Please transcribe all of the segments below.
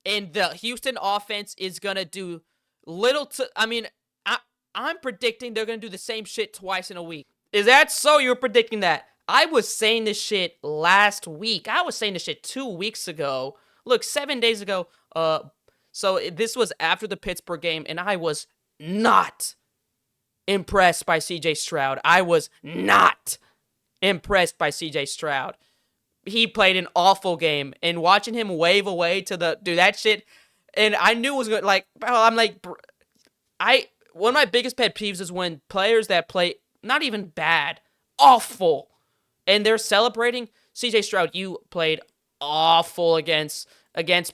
And the Houston offense is going to do little to, I mean, I'm predicting they're going to do the same shit twice in a week. Is that so? You're predicting that? I was saying this shit last week. I was saying this shit 2 weeks ago. Look, 7 days ago. So this was after the Pittsburgh game, and I was not impressed by CJ Stroud. I was not impressed by CJ Stroud. He played an awful game, and watching him wave away to do that shit, and I knew it was good. Like, bro, I'm like, one of my biggest pet peeves is when players that play not even bad, awful, and they're celebrating. CJ Stroud, you played awful against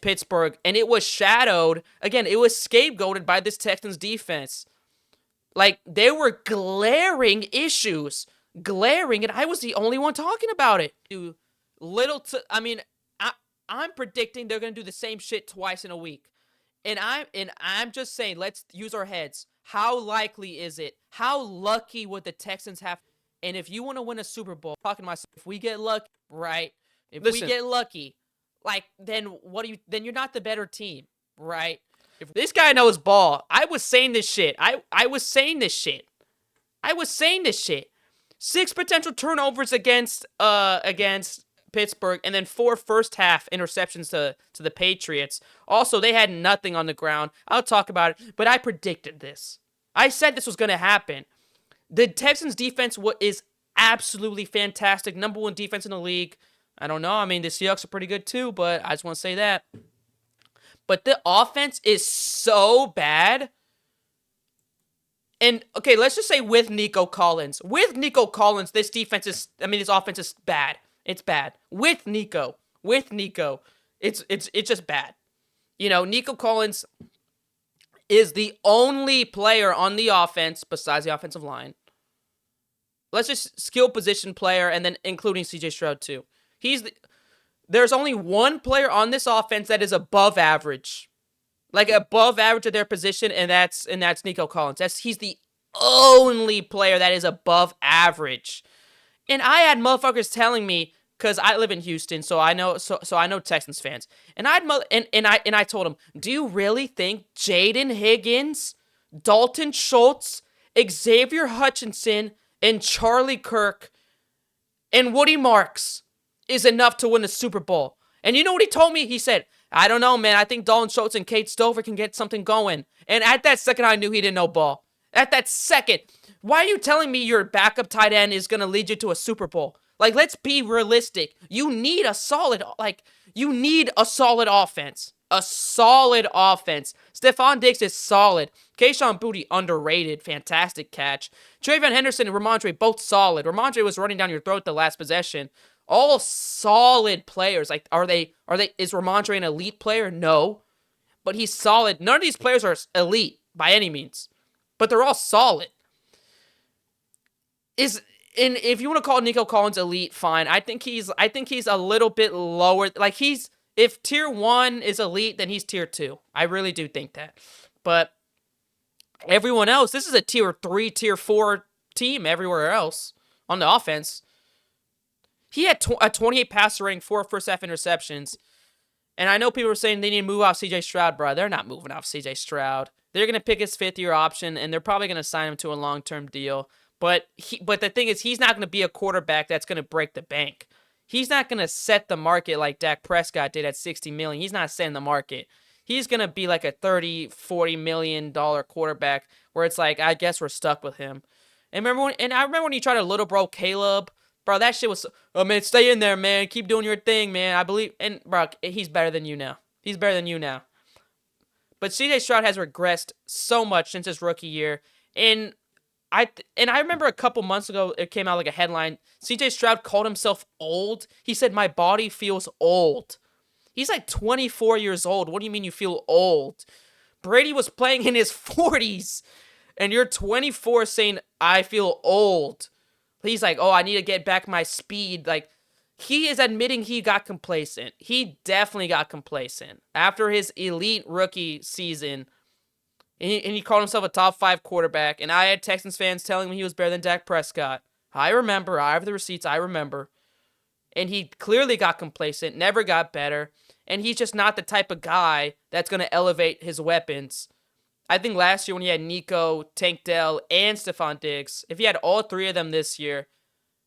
Pittsburgh, and it was shadowed again. It was scapegoated by this Texans defense. Like, there were glaring issues, glaring, and I was the only one talking about it. I mean, I'm predicting they're gonna do the same shit twice in a week. And I'm just saying, let's use our heads. How likely is it? How lucky would the Texans have? And if you want to win a Super Bowl, talking to myself, if we get lucky, right? If we get lucky, like, then then you're not the better team, right? If this guy knows ball, I was saying this shit. I was saying this shit. I was saying this shit. 6 potential turnovers against Pittsburgh, and then 4 first half interceptions to the Patriots. Also, they had nothing on the ground. I'll talk about it, but I predicted this. I said this was going to happen. The Texans defense is absolutely fantastic. Number 1 defense in the league. I don't know. I mean, the Seahawks are pretty good too, but I just want to say that. But the offense is so bad. And, okay, let's just say with Nico Collins. With Nico Collins, this offense is bad. It's bad. With Nico, it's just bad. You know, Nico Collins is the only player on the offense besides the offensive line. Let's just skill position player, and then including CJ Stroud too. There's only one player on this offense that is above average, like above average at their position, and that's Nico Collins. He's the only player that is above average. And I had motherfuckers telling me, because I live in Houston, so I know Texans fans, and I told them, do you really think Jaden Higgins, Dalton Schultz, Xavier Hutchinson, and Charlie Kirk, and Woody Marks is enough to win the Super Bowl? And you know what he told me? He said, I don't know, man. I think Dalton Schultz and Kate Stover can get something going. And at that second, I knew he didn't know ball. At that second. Why are you telling me your backup tight end is going to lead you to a Super Bowl? Like, let's be realistic. You need a solid offense. A solid offense. Stephon Diggs is solid. Kayshon Boutte, underrated. Fantastic catch. Travion Henderson and Ramondre, both solid. Ramondre was running down your throat the last possession. All solid players. Like, is Ramondre an elite player? No. But he's solid. None of these players are elite by any means. But they're all solid. If you want to call Nico Collins elite, fine. I think he's a little bit lower. Like, if tier 1 is elite, then he's tier 2. I really do think that. But everyone else, this is a tier 3, tier 4 team everywhere else on the offense. He had a 28 passer rating, 4 first half interceptions. And I know people are saying they need to move off CJ Stroud, bro. They're not moving off CJ Stroud. They're going to pick his 5th-year option, and they're probably going to sign him to a long-term deal. But the thing is, he's not going to be a quarterback that's going to break the bank. He's not going to set the market like Dak Prescott did at $60 million. He's not setting the market. He's going to be like a $30-40 million quarterback where it's like, I guess we're stuck with him. And I remember when he tried to little bro Caleb. Bro, that shit was, oh, man, stay in there, man. Keep doing your thing, man. I believe, and, bro, he's better than you now. He's better than you now. But CJ Stroud has regressed so much since his rookie year. And I remember a couple months ago, it came out like a headline. CJ Stroud called himself old. He said, my body feels old. He's like 24 years old. What do you mean you feel old? Brady was playing in his 40s. And you're 24 saying, I feel old. He's like, oh, I need to get back my speed. Like, he is admitting he got complacent. He definitely got complacent. After his elite rookie season, and he called himself a top 5 quarterback, and I had Texans fans telling me he was better than Dak Prescott. I remember. I have the receipts. I remember. And he clearly got complacent, never got better. and he's just not the type of guy that's going to elevate his weapons. I think last year when he had Nico, Tank Dell, and Stephon Diggs, if he had all three of them this year,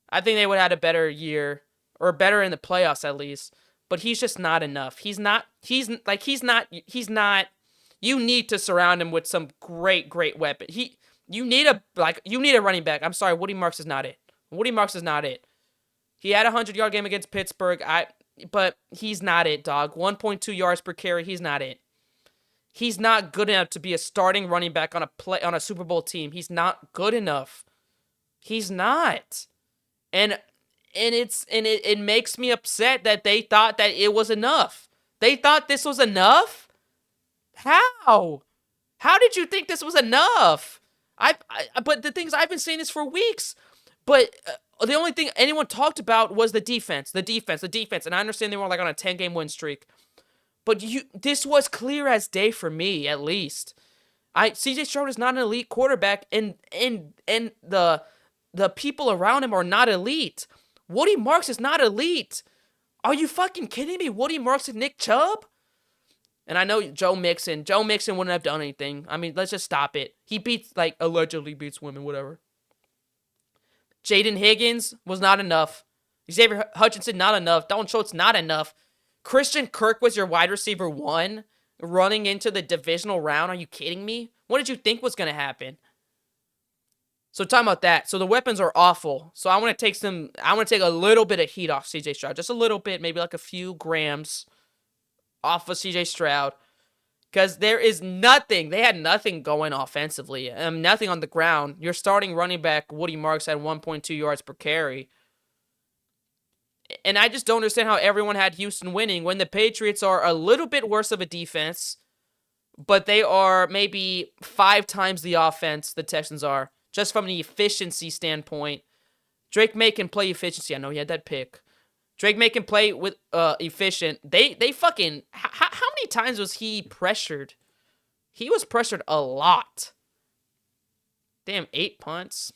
I think they would have had a better year, or better in the playoffs at least. But he's just not enough. He's not, you need to surround him with some great weapon. You need a running back. I'm sorry, Woody Marks is not it. Woody Marks is not it. He had a 100-yard game against Pittsburgh, but he's not it, dog. 1.2 yards per carry, he's not it. He's not good enough to be a starting running back on a Super Bowl team. He's not good enough. He's not. And it makes me upset that they thought that it was enough. They thought this was enough? How? How did you think this was enough? But the things I've been saying this for weeks. But the only thing anyone talked about was the defense. And I understand they were like on a 10-game win streak. But this was clear as day for me, at least. CJ Stroud is not an elite quarterback, and the people around him are not elite. Woody Marks is not elite. Are you fucking kidding me? Woody Marks and Nick Chubb? And I know Joe Mixon wouldn't have done anything. I mean, let's just stop it. He allegedly beats women, whatever. Jaden Higgins was not enough. Xavier Hutchinson, not enough. Dalton Schultz, not enough. Christian Kirk was your wide receiver 1 running into the divisional round. Are you kidding me? What did you think was going to happen? So talking about that. So the weapons are awful. So I want to take a little bit of heat off CJ Stroud. Just a little bit, maybe like a few grams off of CJ Stroud. Because there is nothing. They had nothing going offensively. Nothing on the ground. Your starting running back, Woody Marks, had 1.2 yards per carry. And I just don't understand how everyone had Houston winning when the Patriots are a little bit worse of a defense, but they are maybe 5 times the offense the Texans are, just from the efficiency standpoint. Drake May can play efficiency. I know he had that pick. Drake May can play with efficient. They fucking... How many times was he pressured? He was pressured a lot. Damn, 8 punts.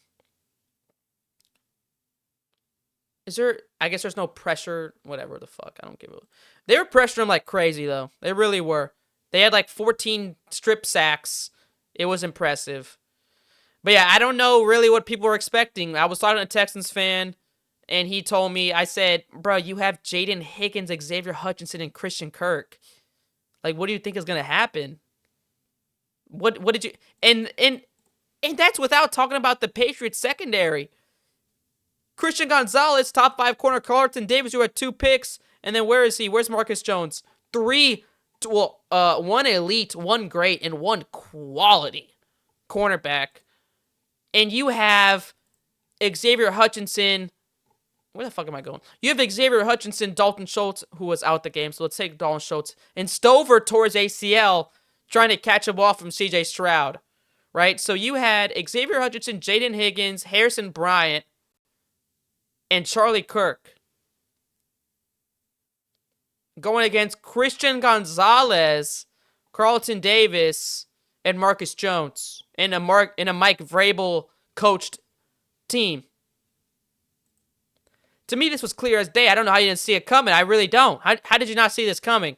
I guess there's no pressure. Whatever the fuck. I don't give a... They were pressuring him like crazy, though. They really were. They had like 14 strip sacks. It was impressive. But yeah, I don't know really what people were expecting. I was talking to a Texans fan, and he told me, I said, bro, you have Jaden Higgins, Xavier Hutchinson, and Christian Kirk. Like, what do you think is going to happen? What did you... And that's without talking about the Patriots secondary. Christian Gonzalez, top 5 corner. Carlton Davis, who had 2 picks. And then where is he? Where's Marcus Jones? 1 elite, 1 great, and 1 quality cornerback. And you have Xavier Hutchinson. Where the fuck am I going? You have Xavier Hutchinson, Dalton Schultz, who was out the game. So let's take Dalton Schultz. And Stover towards ACL, trying to catch a ball from CJ Stroud. Right? So you had Xavier Hutchinson, Jaden Higgins, Harrison Bryant, and Charlie Kirk going against Christian Gonzalez, Carlton Davis, and Marcus Jones in a Mike Vrabel coached team. To me, this was clear as day. I don't know how you didn't see it coming. I really don't. How did you not see this coming?